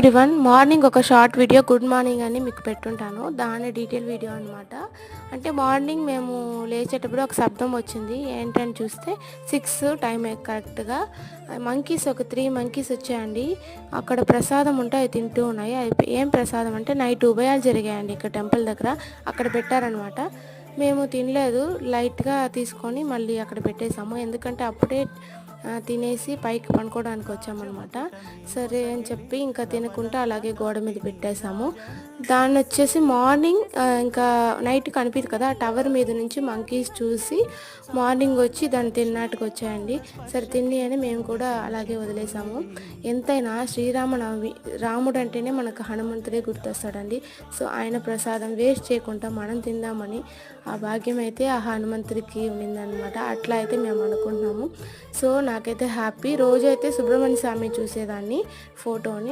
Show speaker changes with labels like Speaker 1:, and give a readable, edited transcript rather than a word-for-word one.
Speaker 1: Everyone, morning ఒక short video good morning అని మీకు పెట్టుంటాను. దాని డీటెయిల్ వీడియో అనమాట. అంటే మార్నింగ్ మేము లేచేటప్పుడు ఒక శబ్దం వచ్చింది. ఏంటని చూస్తే 6 టైం కరెక్ట్గా మంకీస్ ఒక 3 మంకీస్ వచ్చాయండి. అక్కడ ప్రసాదం ఉంటే అవి తింటూ ఉన్నాయి. అది ఏం ప్రసాదం అంటే నైట్ ఉభయాలు జరిగాయండి ఇక్కడ టెంపుల్ దగ్గర. అక్కడ పెట్టారనమాట. మేము తినలేదు, లైట్గా తీసుకొని మళ్ళీ అక్కడ పెట్టేసాము. ఎందుకంటే అప్పుడే తినేసి పైకి పనుకోవడానికి వచ్చామన్నమాట. సరే అని చెప్పి ఇంకా తినకుండా అలాగే గోడ మీద పెట్టేసాము. దాన్ని వచ్చేసి మార్నింగ్ ఇంకా నైట్ కనిపిదు కదా, టవర్ మీద నుంచి మంకీస్ చూసి మార్నింగ్ వచ్చి దాన్ని తిన్నట్టుకు వచ్చాయండి. సరే తిని అని మేము కూడా అలాగే వదిలేసాము. ఎంతైనా శ్రీరామనవమి, రాముడు అంటేనే మనకు హనుమంతుడే గుర్తొస్తాడండి. సో ఆయన ప్రసాదం వేస్ట్ చేయకుండా మనం తిందామని ఆ భాగ్యం అయితే ఆ హనుమంతుడికి ఉండిందనమాట. అట్లా అయితే మేము అనుకుంటున్నాము. సో నాకైతే హ్యాపీ. రోజైతే సుబ్రహ్మణ్య స్వామి చూసేదాన్ని ఫోటోని.